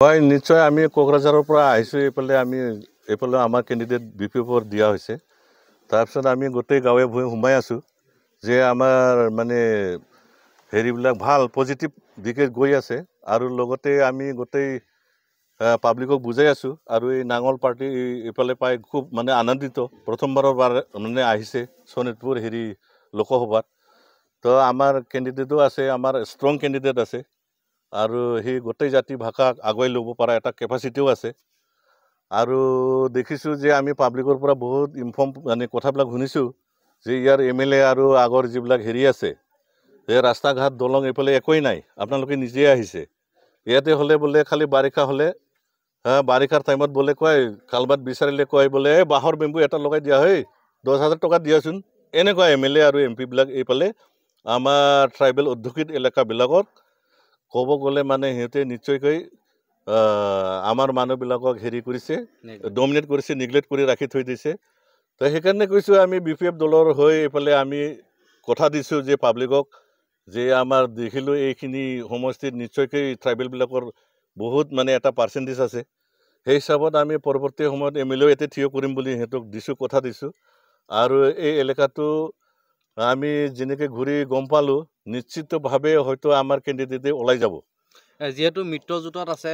হয় নিশ্চয় আমি কোকৰাঝাৰৰ পৰা আহিছোঁ এইফালে আমাৰ কেণ্ডিডেট BPF দিয়া হৈছে তাৰপিছত আমি গোটেই গাঁৱে ভূঞে সোমাই আছোঁ যে আমাৰ মানে হেৰিবিলাক ভাল পজিটিভ দিশে গৈ আছে আৰু লগতে আমি গোটেই পাব্লিকক বুজাই আছোঁ আৰু এই নাঙল পাৰ্টি এইফালে পাই খুব মানে আনন্দিত প্ৰথমবাৰৰ মানে আহিছে শোণিতপুৰ লোকসভাত তো আমাৰ কেণ্ডিডেটো আছে আমাৰ ষ্ট্ৰং কেণ্ডিডেট আছে আৰু সেই গোটেই জাতি ভাষাক আগুৱাই ল'ব পৰা এটা কেপাচিটিও আছে আৰু দেখিছোঁ যে আমি পাব্লিকৰ পৰা বহুত মানে কথাবিলাক শুনিছোঁ যে ইয়াৰ MLA আৰু আগৰ যিবিলাক আছে এই ৰাস্তা ঘাট দলং এইফালে একোৱেই নাই আপোনালোকে নিজে আহিছে ইয়াতে হ'লে বোলে খালি বাৰিষা হ'লে বাৰিষাৰ টাইমত বোলে কয় কালবাত বিচাৰিলে কয় বোলে বাঁহৰ বেম্বু এটা লগাই দিয়া হয় 10,000 টকা দিয়াচোন এনেকুৱা MLA আৰু MP বিলাক এইফালে আমাৰ ট্ৰাইবেল অধ্যুষিত এলেকাবিলাকক ক'ব গ'লে মানে সিহঁতে নিশ্চয়কৈ আমাৰ মানুহবিলাকক কৰিছে ডমিনেট কৰিছে নিগলেক্ট কৰি ৰাখি থৈ দিছে তো সেইকাৰণে কৈছোঁ আমি BPF দলৰ হৈ এইফালে আমি কথা দিছোঁ যে পাব্লিকক যে আমাৰ দেখিলোঁ এইখিনি সমষ্টিত নিশ্চয়কৈ ট্ৰাইবেলবিলাকৰ বহুত মানে এটা পাৰ্চেণ্টেজ আছে সেই হিচাপত আমি পৰৱৰ্তী সময়ত MLA এতে থিয় কৰিম বুলি সিহঁতক দিছোঁ কথা দিছোঁ আৰু এই এলেকাটো আমি যেনেকৈ ঘূৰি গম পালোঁ নিশ্চিতভাৱে হয়তো আমাৰ কেণ্ডিডেটে ওলাই যাব যেহেতু মিত্ৰজোঁটত আছে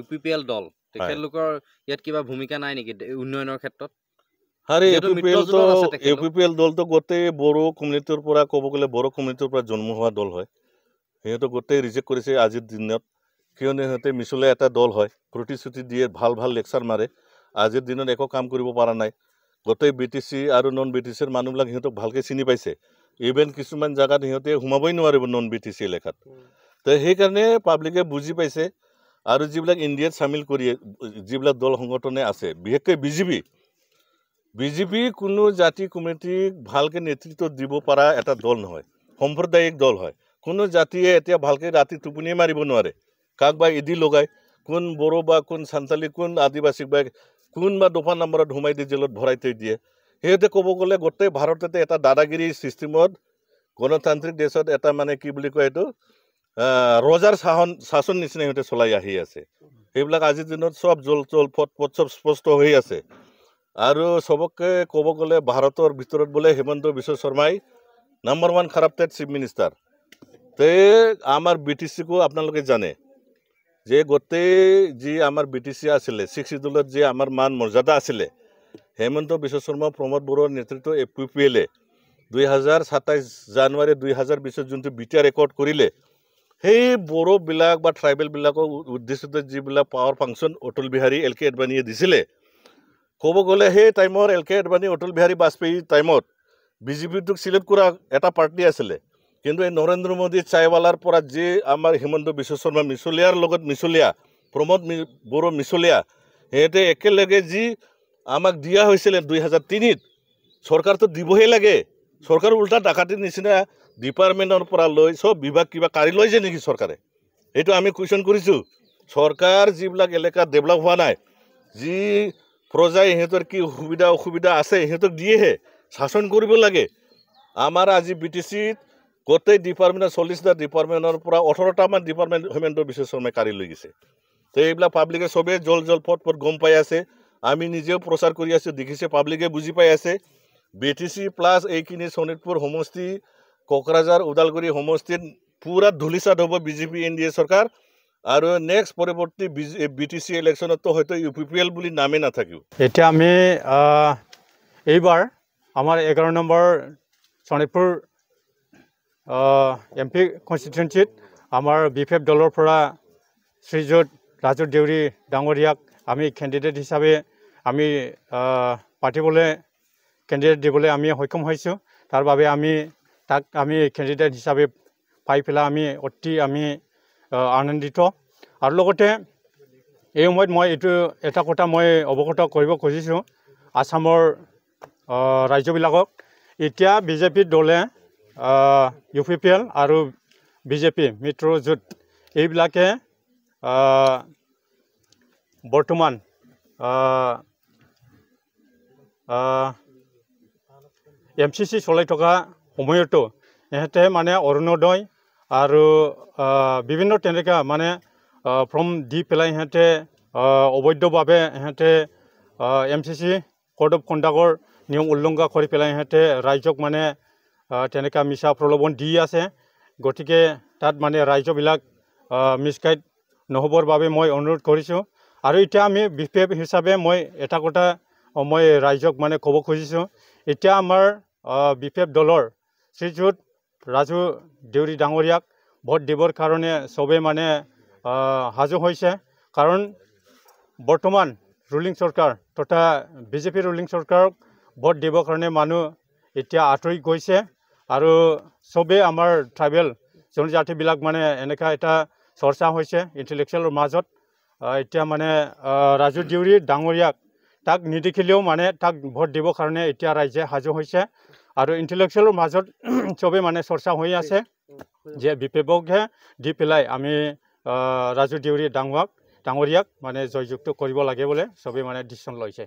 UPPL দল তেখেতলোকৰ ইয়াত কিবা ভূমিকা নাই নেকি উন্নয়নৰ ক্ষেত্ৰত আৰে UPPL দলটো গোটেই বড়ো কমিউনিটিৰ পৰা ক'ব গ'লে বড়ো কমিউনিটিৰ পৰা জন্ম হোৱা দল হয় সিহঁতে গোটেই ৰিজেক্ট কৰিছে আজিৰ দিনত কিয়নো সিহঁতে মিছলীয়া এটা দল হয় প্ৰতিশ্ৰুতি দিয়ে ভাল ভাল লেকচাৰ মাৰে আজিৰ দিনত একো কাম কৰিব পৰা নাই গোটেই BTC আৰু নন BTCৰ মানুহবিলাক সিহঁতক ভালকৈ চিনি পাইছে ইভেন কিছুমান জায়গাত সিহঁতে সোমাবই নোৱাৰিব নন BTC এলেকাত তো সেইকাৰণে পাব্লিকে বুজি পাইছে আৰু যিবিলাক ইণ্ডিয়াত চামিল কৰি যিবিলাক দল সংগঠনে আছে বিশেষকৈ বিজেপি কোনো জাতি কমিউনিটিক ভালকৈ নেতৃত্ব দিব পৰা এটা দল নহয় সাম্প্ৰদায়িক দল হয় কোনো জাতিয়ে এতিয়া ভালকৈ ৰাতি টোপনিয়ে মাৰিব নোৱাৰে কাক বা ইদি লগায় কোন বড়ো বা কোন সান্তালী কোন আদিবাসীক বা কোন বা দফা নম্বৰত সোমাই দি জেলত ভৰাই থৈ দিয়ে সিহঁতে ক'ব গ'লে গোটেই ভাৰততে এটা দাদাগিৰি চিষ্টেমত গণতান্ত্ৰিক দেশত এটা মানে কি বুলি কয় এইটো ৰজাৰ শাসন নিচিনা সিহঁতে চলাই আহি আছে সেইবিলাক আজিৰ দিনত চব জল ফট চব স্পষ্ট হৈ আছে আৰু সবকে ক'ব গ'লে ভাৰতৰ ভিতৰত বোলে হিমন্ত বিশ্ব শৰ্মাই নাম্বাৰ 1 কাৰাপ্টেড চিফ মিনিষ্টাৰ তে আমাৰ BTCকো আপোনালোকে জানে যে গোটেই যি আমাৰ BTC আছিলে 6 শিডিউলত যে আমাৰ মান মৰ্যাদা আছিলে হিমন্ত বিশ্ব শৰ্মা প্ৰমোদ বড়োৰ নেতৃত্ব UPPL 2027 জানুৱাৰী 2020 যোনটো বিটিআৰ ৰেকৰ্ড কৰিলে সেই বড়োবিলাক বা ট্ৰাইবেলবিলাকক উদ্দেশ্যিত যিবিলাক power function Atal Bihari LK আদবানীয়ে দিছিলে ক'ব গ'লে সেই টাইমৰ LK আদবানী অটল বিহাৰী বাজপেয়ী টাইমত বিজেপিটোক চিলেক্ট কৰা এটা পাৰ্টি আছিলে কিন্তু এই নৰেন্দ্ৰ মোদী চাইৱালাৰ পৰা যে আমাৰ হিমন্ত বিশ্ব শৰ্মা মিছলীয়াৰ লগত মিছলীয়া প্ৰমোদ বড়ো মিছলীয়া সিহঁতে একেলগে যি আমাক দিয়া হৈছিলে 2003ত চৰকাৰটো দিবহে লাগে চৰকাৰ উল্টা ডাকাতিৰ নিচিনা ডিপাৰ্টমেণ্টৰ পৰা লৈ সব বিভাগ কিবা কাঢ়ি লৈছে নেকি চৰকাৰে এইটো আমি কুৱেশ্যন কৰিছোঁ চৰকাৰ যিবিলাক এলেকা ডেভেলপ হোৱা নাই যি প্ৰজাই সিহঁতৰ কি সুবিধা অসুবিধা আছে সিহঁতক দিয়েহে শাসন কৰিব লাগে আমাৰ আজি BTCত গোটেই ডিপাৰ্টমেণ্ট 40টা ডিপাৰ্টমেণ্টৰ পৰা 18টা মান ডিপাৰ্টমেণ্ট হিমন্ত বিশ্ব শৰ্মাই কাঢ়ি লৈ গৈছে তো এইবিলাক পাব্লিকে চবেই জল ফট গম পাই আছে আমি নিজেও প্ৰচাৰ কৰি আছোঁ দেখিছে পাব্লিকে বুজি পাই আছে BTC প্লাছ এইখিনি শোণিতপুৰ সমষ্টি কোকৰাঝাৰ ওদালগুৰি সমষ্টিত পুৰা ধূলিসাৎ হ'ব বিজেপি NDA চৰকাৰ আৰু নেক্সট পৰৱৰ্তী BTC ইলেকশ্যনতো হয়তো UPPL বুলি নামে নাথাকিব এতিয়া আমি এইবাৰ আমাৰ 11 নম্বৰ শোণিতপুৰ MP কনষ্টিটুৱেঞ্চিত আমাৰ BPF দলৰ পৰা শ্ৰীযুত ৰাজু দেউৰী ডাঙৰীয়াক আমি কেণ্ডিডেট হিচাপে আমি পাতিবলৈ কেণ্ডিডেট দিবলৈ আমি সক্ষম হৈছোঁ তাৰ বাবে তাক আমি কেণ্ডিডেট হিচাপে পাই পেলাই আমি অতি আনন্দিত আৰু লগতে এই সময়ত মই এটা কথা মই অৱগত কৰিব খুজিছোঁ আসামৰ ৰাজ্যবিলাকক এতিয়া বিজেপি দলে UPPL আৰু BJP মিত্ৰজোঁট এইবিলাকে বৰ্তমান MCC চলাই থকা সময়তো ইহঁতে মানে অৰুণোদয় আৰু বিভিন্ন তেনেকুৱা মানে ফৰ্ম দি পেলাই সিহঁতে অবৈধভাৱে সিহঁতে MCC কোড অফ কণ্ডাক্টৰ নিয়ম উলংঘা কৰি পেলাই সিহঁতে ৰাইজক মানে তেনেকুৱা মিছা প্ৰলোভন দি আছে। গতিকে তাত মানে ৰাইজবিলাক মিছগাইড নহ'বৰ বাবে মই অনুৰোধ কৰিছোঁ। আৰু এতিয়া আমি BPF হিচাপে মই এটা কথা মই ৰাইজক মানে ক'ব খুজিছোঁ, এতিয়া আমাৰ BPF দলৰ শ্ৰীযুত ৰাজু দেউৰী ডাঙৰীয়াক ভোট দিবৰ কাৰণে চবেই মানে সাজু হৈছে। কাৰণ বৰ্তমান ৰুলিং চৰকাৰ তথা BJP ৰুলিং চৰকাৰক ভোট দিবৰ কাৰণে মানুহ এতিয়া আঁতৰি গৈছে। আৰু চবেই আমাৰ ট্ৰাইবেল জনজাতিবিলাক মানে এনেকুৱা এটা চৰ্চা হৈছে ইণ্টেলেকচুৱেলৰ মাজত। এতিয়া মানে ৰাজু দেউৰী ডাঙৰীয়াক তাক নিদেখিলেও মানে তাক ভোট দিবৰ কাৰণে এতিয়া ৰাইজে সাজু হৈছে। আৰু ইণ্টেলেকচুৱেলৰ মাজত চবেই মানে চৰ্চা হৈ আছে যে BPFকহে দি পেলাই আমি ৰাজু দেউৰী ডাঙৰীয়াক মানে জয়যুক্ত কৰিব লাগে বোলে চবেই মানে ডিচিশ্যন লৈছে।